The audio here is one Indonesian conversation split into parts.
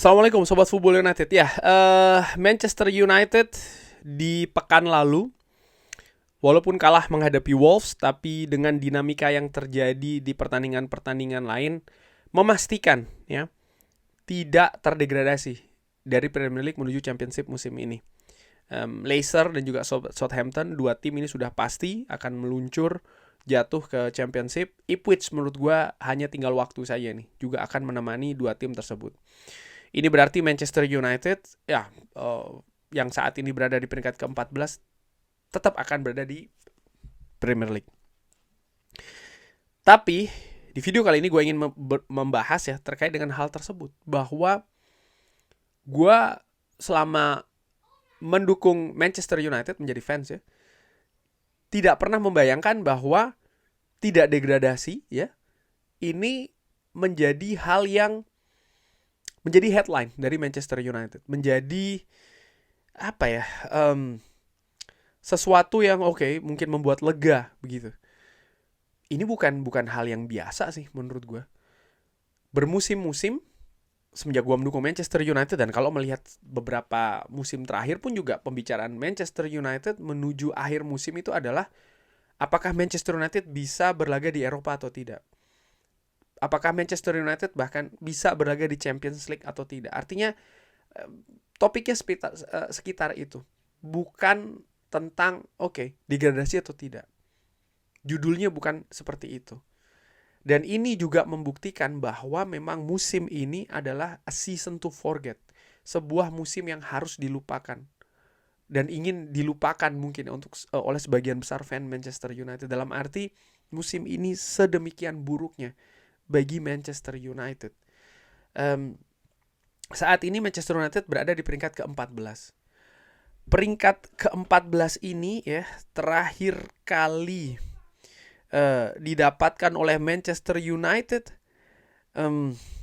Assalamualaikum Sobat Football United. Manchester United di pekan lalu, walaupun kalah menghadapi Wolves, tapi dengan dinamika yang terjadi di pertandingan-pertandingan lain, memastikan ya tidak terdegradasi dari Premier League menuju Championship musim ini. Leicester dan juga Southampton, dua tim ini sudah pasti akan meluncur jatuh ke Championship. Ipswich menurut gue hanya tinggal waktu saja nih, juga akan menemani dua tim tersebut. Ini berarti Manchester United yang saat ini berada di peringkat ke-14 tetap akan berada di Premier League. Tapi di video kali ini gue ingin membahas ya terkait dengan hal tersebut, bahwa gue selama mendukung Manchester United menjadi fans ya, tidak pernah membayangkan bahwa tidak degradasi ya, ini menjadi hal yang menjadi headline dari Manchester United, menjadi sesuatu yang mungkin membuat lega begitu. Ini bukan hal yang biasa sih menurut gue. Bermusim-musim semenjak gue mendukung Manchester United, dan kalau melihat beberapa musim terakhir pun juga pembicaraan Manchester United menuju akhir musim itu adalah apakah Manchester United bisa berlaga di Eropa atau tidak. Apakah Manchester United bahkan bisa berlaga di Champions League atau tidak. Artinya topiknya sekitar itu. Bukan tentang degradasi atau tidak. Judulnya bukan seperti itu. Dan ini juga membuktikan bahwa memang musim ini adalah a season to forget. Sebuah musim yang harus dilupakan. Dan ingin dilupakan mungkin oleh sebagian besar fan Manchester United. Dalam arti musim ini sedemikian buruknya bagi Manchester United. Saat ini Manchester United berada di peringkat ke-14. Peringkat ke-14 ini ya terakhir kali didapatkan oleh Manchester United.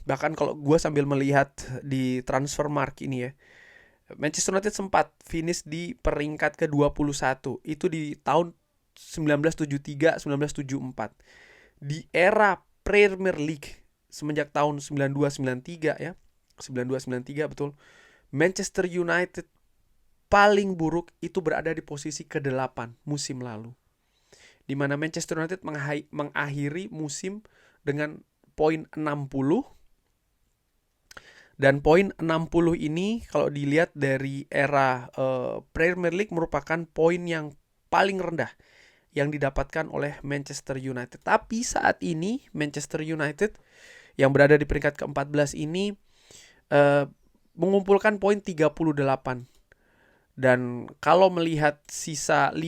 Bahkan kalau gue sambil melihat di Transfermarkt ini ya, Manchester United sempat finish di peringkat ke-21. Itu di tahun 1973-1974. Di era Premier League semenjak tahun 92-93 ya. 92-93 betul. Manchester United paling buruk itu berada di posisi ke-8 musim lalu. Di mana Manchester United mengakhiri musim dengan poin 60. Dan poin 60 ini kalau dilihat dari era Premier League merupakan poin yang paling rendah yang didapatkan oleh Manchester United. Tapi saat ini Manchester United yang berada di peringkat ke-14 ini mengumpulkan poin 38. Dan kalau melihat sisa 5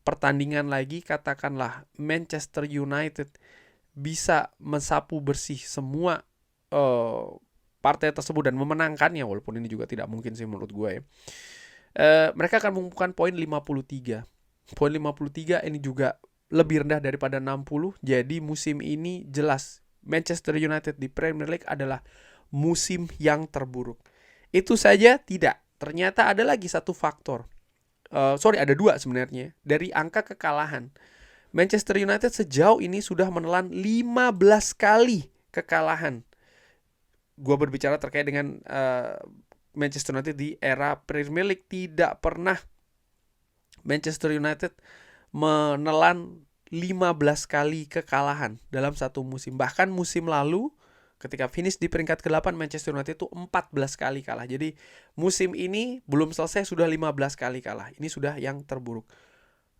pertandingan lagi, katakanlah Manchester United bisa mensapu bersih semua partai tersebut dan memenangkannya, walaupun ini juga tidak mungkin sih menurut gue ya. Mereka akan mengumpulkan poin 53. Poin 53 ini juga lebih rendah daripada 60. Jadi musim ini jelas Manchester United di Premier League adalah musim yang terburuk. Itu saja tidak. Ternyata ada lagi satu faktor. Ada 2 sebenarnya. Dari angka kekalahan, Manchester United sejauh ini sudah menelan 15 kali kekalahan. Gua berbicara terkait dengan Manchester United di era Premier League. Tidak pernah Manchester United menelan 15 kali kekalahan dalam satu musim. Bahkan musim lalu ketika finish di peringkat ke-8, Manchester United itu 14 kali kalah. Jadi musim ini belum selesai sudah 15 kali kalah. Ini sudah yang terburuk.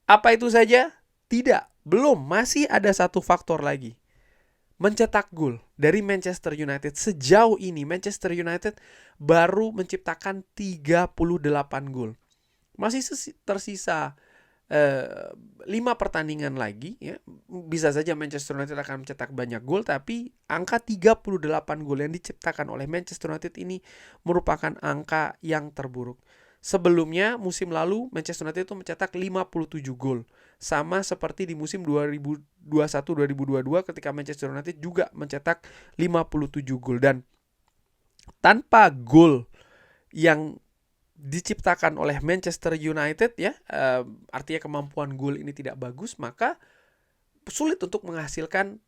Apa itu saja? Tidak, belum. Masih ada satu faktor lagi. Mencetak gol dari Manchester United. Sejauh ini Manchester United baru menciptakan 38 gol. Masih tersisa 5 pertandingan lagi ya. Bisa saja Manchester United akan mencetak banyak gol, tapi angka 38 gol yang diciptakan oleh Manchester United ini merupakan angka yang terburuk. Sebelumnya musim lalu Manchester United itu mencetak 57 gol. Sama seperti di musim 2021-2022 ketika Manchester United juga mencetak 57 gol. Dan tanpa gol yang diciptakan oleh Manchester United ya, artinya kemampuan gol ini tidak bagus, maka sulit untuk menghasilkan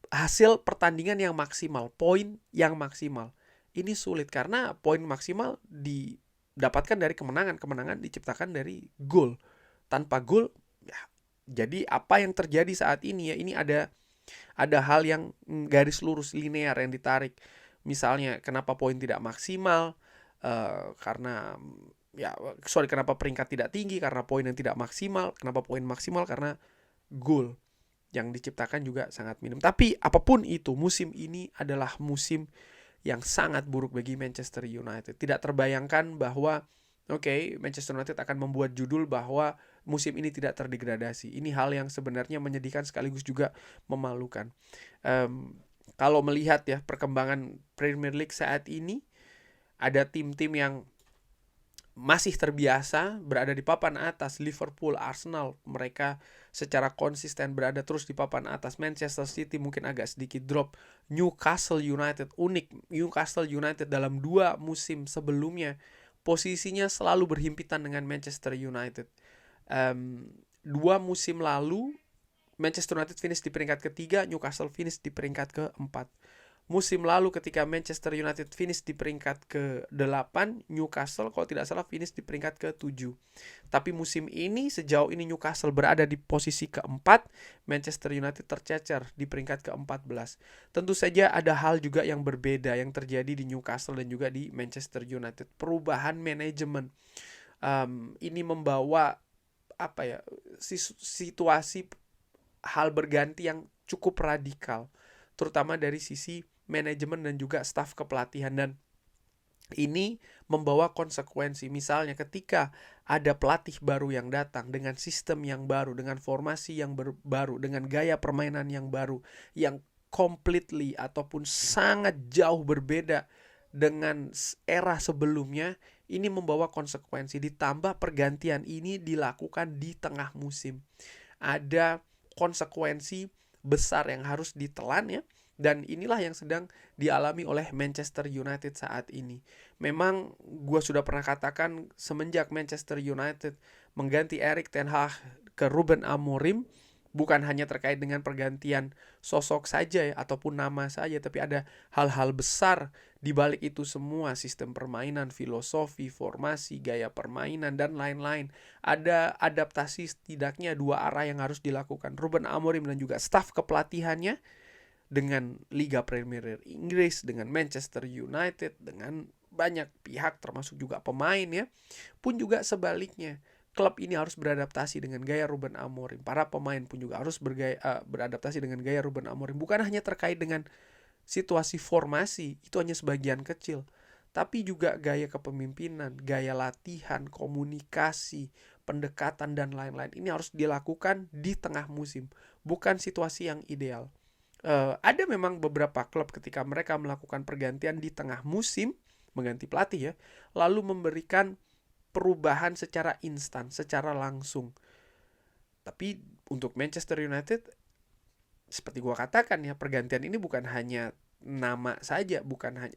hasil pertandingan yang maksimal, poin yang maksimal. Ini sulit karena poin maksimal didapatkan dari kemenangan. Kemenangan diciptakan dari gol. Tanpa gol, ya, jadi apa yang terjadi saat ini ya, ini ada hal yang garis lurus linear yang ditarik. Misalnya kenapa poin tidak maksimal, kenapa peringkat tidak tinggi karena poin yang tidak maksimal. Kenapa poin maksimal karena gol yang diciptakan juga sangat minim. Tapi apapun itu, musim ini adalah musim yang sangat buruk bagi Manchester United. Tidak terbayangkan bahwa Manchester United akan membuat judul bahwa musim ini tidak terdegradasi. Ini hal yang sebenarnya menyedihkan sekaligus juga memalukan. Kalau melihat ya perkembangan Premier League saat ini, ada tim-tim yang masih terbiasa berada di papan atas. Liverpool, Arsenal, mereka secara konsisten berada terus di papan atas. Manchester City mungkin agak sedikit drop. Newcastle United, unik. Newcastle United dalam 2 musim sebelumnya posisinya selalu berhimpitan dengan Manchester United. 2 musim lalu Manchester United finish di peringkat ketiga, Newcastle finish di peringkat keempat. Musim lalu ketika Manchester United finish di peringkat ke-8, Newcastle kalau tidak salah finish di peringkat ke-7. Tapi musim ini, sejauh ini Newcastle berada di posisi ke-4, Manchester United tercecer di peringkat ke-14. Tentu saja ada hal juga yang berbeda yang terjadi di Newcastle dan juga di Manchester United. Perubahan manajemen. Ini membawa situasi hal berganti yang cukup radikal, terutama dari sisi manajemen dan juga staf kepelatihan, dan ini membawa konsekuensi. Misalnya ketika ada pelatih baru yang datang dengan sistem yang baru, dengan formasi yang baru, dengan gaya permainan yang baru, yang completely ataupun sangat jauh berbeda dengan era sebelumnya, ini membawa konsekuensi. Ditambah pergantian ini dilakukan di tengah musim. Ada konsekuensi besar yang harus ditelan ya. Dan inilah yang sedang dialami oleh Manchester United saat ini. Memang gue sudah pernah katakan, semenjak Manchester United mengganti Erik ten Hag ke Ruben Amorim, bukan hanya terkait dengan pergantian sosok saja ya, ataupun nama saja, tapi ada hal-hal besar di balik itu semua. Sistem permainan, filosofi, formasi, gaya permainan, dan lain-lain. Ada adaptasi setidaknya 2 arah yang harus dilakukan. Ruben Amorim dan juga staf kepelatihannya dengan Liga Premier Inggris, dengan Manchester United, dengan banyak pihak termasuk juga pemain ya, pun juga sebaliknya. Klub ini harus beradaptasi dengan gaya Ruben Amorim. Para pemain pun juga harus beradaptasi dengan gaya Ruben Amorim. Bukan hanya terkait dengan situasi formasi, itu hanya sebagian kecil, tapi juga gaya kepemimpinan, gaya latihan, komunikasi, pendekatan, dan lain-lain. Ini harus dilakukan di tengah musim, bukan situasi yang ideal. Ada memang beberapa klub ketika mereka melakukan pergantian di tengah musim, mengganti pelatih ya, lalu memberikan perubahan secara instan, secara langsung. Tapi untuk Manchester United, seperti gua katakan ya, pergantian ini bukan hanya nama saja,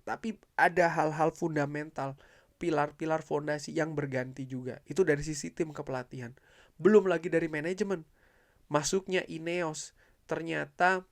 tapi ada hal-hal fundamental, pilar-pilar fondasi yang berganti juga. Itu dari sisi tim kepelatihan. Belum lagi dari manajemen. Masuknya Ineos, ternyata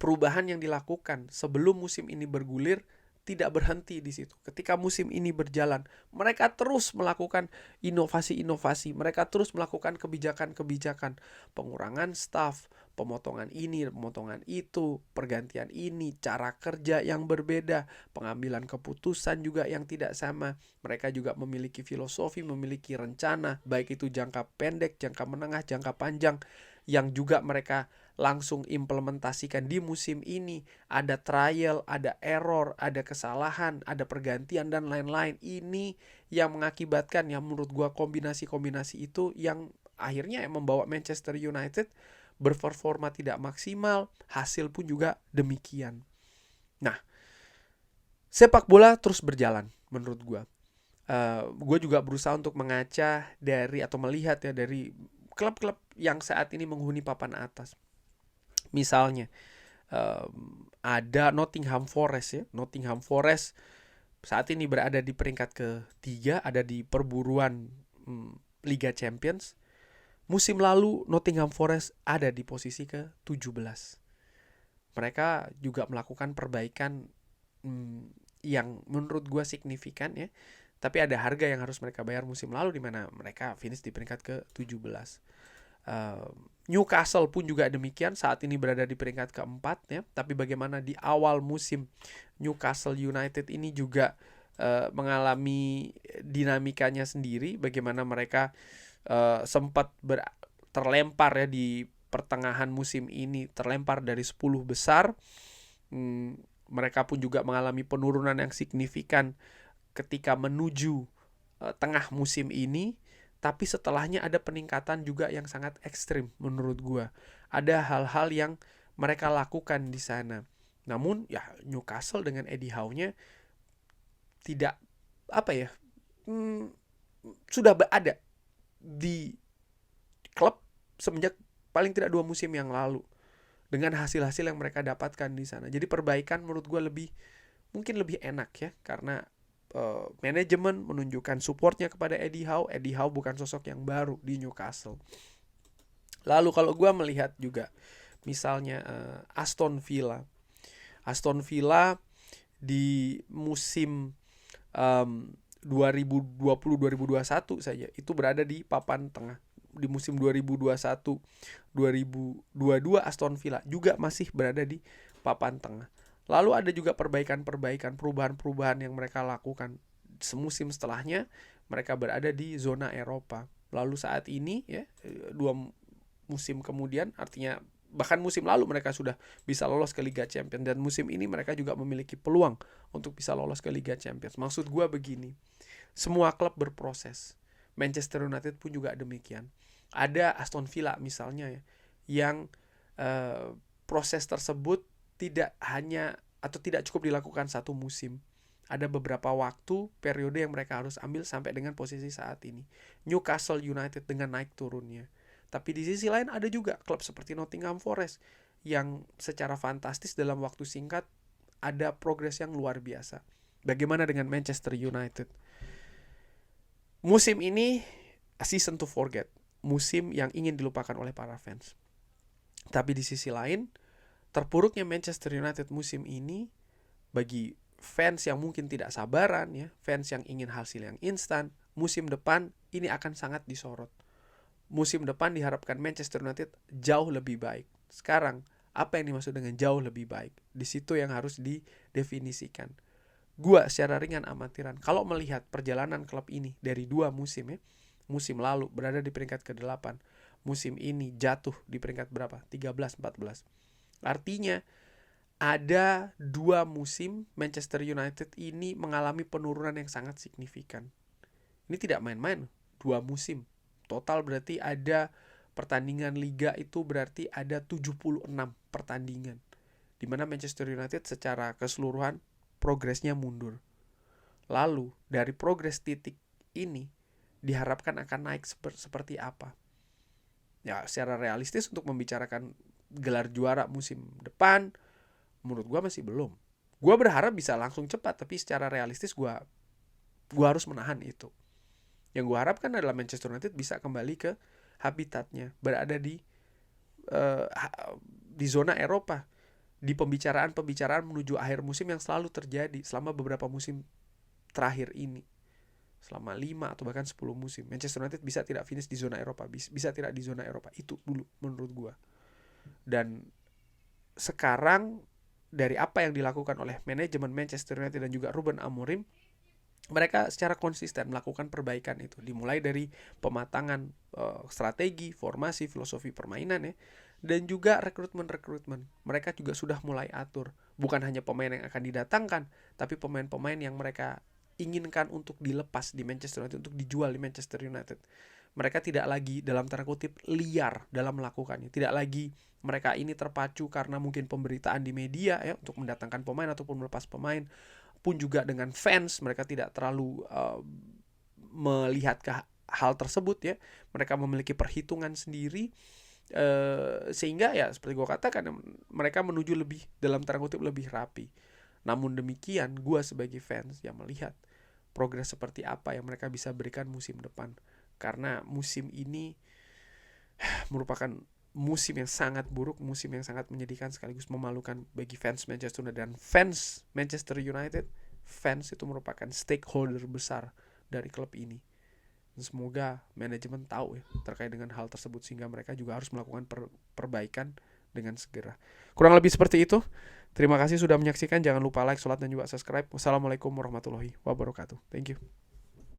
perubahan yang dilakukan sebelum musim ini bergulir tidak berhenti di situ. Ketika musim ini berjalan, mereka terus melakukan inovasi-inovasi, mereka terus melakukan kebijakan-kebijakan, pengurangan staf, pemotongan ini, pemotongan itu, pergantian ini, cara kerja yang berbeda, pengambilan keputusan juga yang tidak sama. Mereka juga memiliki filosofi, memiliki rencana, baik itu jangka pendek, jangka menengah, jangka panjang, yang juga mereka langsung implementasikan di musim ini. Ada trial, ada error, ada kesalahan, ada pergantian, dan lain-lain. Ini yang mengakibatkan ya, menurut gua kombinasi-kombinasi itu yang akhirnya membawa Manchester United berperforma tidak maksimal. Hasil pun juga demikian. Nah, sepak bola terus berjalan menurut gua. Gue juga berusaha untuk mengaca dari atau melihat ya dari klub-klub yang saat ini menghuni papan atas. Misalnya ada Nottingham Forest ya. Nottingham Forest saat ini berada di peringkat ke-3, ada di perburuan Liga mereka juga melakukan perbaikan yang menurut gue signifikan ya. Tapi ada harga yang harus mereka bayar musim lalu, di mana mereka finish di peringkat ke-17. Newcastle pun juga demikian, saat ini berada di peringkat keempat ya. Tapi bagaimana di awal musim Newcastle United ini juga mengalami dinamikanya sendiri, bagaimana mereka sempat terlempar ya di pertengahan musim ini, terlempar dari 10 besar. Mereka pun juga mengalami penurunan yang signifikan ketika menuju tengah musim ini. Tapi setelahnya ada peningkatan juga yang sangat ekstrim menurut gue. Ada hal-hal yang mereka lakukan di sana. Namun ya Newcastle dengan Eddie Howe-nya tidak sudah berada di klub semenjak paling tidak 2 musim yang lalu, dengan hasil-hasil yang mereka dapatkan di sana. Jadi perbaikan menurut gue mungkin lebih enak ya, karena manajemen menunjukkan supportnya kepada Eddie Howe. Eddie Howe bukan sosok yang baru di Newcastle. Lalu kalau gue melihat juga misalnya Aston Villa di musim 2020-2021 saja itu berada di papan tengah. Di musim 2021-2022 Aston Villa juga masih berada di papan tengah. Lalu ada juga perbaikan-perbaikan, perubahan-perubahan yang mereka lakukan. Semusim setelahnya mereka berada di zona Eropa. Lalu saat ini ya 2 musim kemudian, artinya bahkan musim lalu mereka sudah bisa lolos ke Liga Champions, dan musim ini mereka juga memiliki peluang untuk bisa lolos ke Liga Champions. Maksud gue begini, semua klub berproses. Manchester United pun juga demikian. Ada Aston Villa misalnya ya, yang proses tersebut tidak hanya atau tidak cukup dilakukan satu musim. Ada beberapa waktu, periode yang mereka harus ambil sampai dengan posisi saat ini. Newcastle United dengan naik turunnya. Tapi di sisi lain ada juga klub seperti Nottingham Forest yang secara fantastis dalam waktu singkat ada progres yang luar biasa. Bagaimana dengan Manchester United? Musim ini a season to forget, musim yang ingin dilupakan oleh para fans. Tapi di sisi lain, terpuruknya Manchester United musim ini bagi fans yang mungkin tidak sabaran ya, fans yang ingin hasil yang instan, musim depan ini akan sangat disorot. Musim depan diharapkan Manchester United jauh lebih baik. Sekarang, apa yang dimaksud dengan jauh lebih baik? Di situ yang harus didefinisikan. Gua secara ringan amatiran, kalau melihat perjalanan klub ini dari 2 musim ya, musim lalu berada di peringkat ke-8, musim ini jatuh di peringkat berapa? 13, 14. Artinya ada 2 musim Manchester United ini mengalami penurunan yang sangat signifikan. Ini tidak main-main, 2 musim. Total berarti ada pertandingan liga itu berarti ada 76 pertandingan. Di mana Manchester United secara keseluruhan progresnya mundur. Lalu dari progres titik ini diharapkan akan naik seperti apa? Ya secara realistis untuk membicarakan gelar juara musim depan, menurut gue masih belum. Gue berharap bisa langsung cepat, tapi secara realistis gue harus menahan itu. Yang gue harapkan adalah Manchester United bisa kembali ke habitatnya, berada di zona Eropa, di pembicaraan menuju akhir musim yang selalu terjadi selama beberapa musim terakhir ini. Selama 5 atau bahkan 10 musim Manchester United bisa tidak finish di zona Eropa, bisa tidak di zona Eropa. Itu dulu menurut gue. Dan sekarang dari apa yang dilakukan oleh manajemen Manchester United dan juga Ruben Amorim, mereka secara konsisten melakukan perbaikan itu, dimulai dari pematangan strategi, formasi, filosofi permainan ya, dan juga rekrutmen. Mereka juga sudah mulai atur, bukan hanya pemain yang akan didatangkan, tapi pemain-pemain yang mereka inginkan untuk dilepas di Manchester United, untuk dijual di Manchester United. Mereka tidak lagi dalam tanda kutip liar dalam melakukannya. Tidak lagi mereka ini terpacu karena mungkin pemberitaan di media ya untuk mendatangkan pemain ataupun melepas pemain. Pun juga dengan fans, mereka tidak terlalu melihat ke hal tersebut ya. Mereka memiliki perhitungan sendiri, sehingga ya seperti gue katakan, mereka menuju lebih dalam tanda kutip lebih rapi. Namun demikian, gue sebagai fans yang melihat progres seperti apa yang mereka bisa berikan musim depan, karena musim ini merupakan musim yang sangat buruk, musim yang sangat menyedihkan sekaligus memalukan bagi fans Manchester United. Dan fans Manchester United, fans itu merupakan stakeholder besar dari klub ini. Dan semoga manajemen tahu ya terkait dengan hal tersebut, sehingga mereka juga harus melakukan perbaikan dengan segera. Kurang lebih seperti itu. Terima kasih sudah menyaksikan. Jangan lupa like, share, dan juga subscribe. Wassalamualaikum warahmatullahi wabarakatuh. Thank you.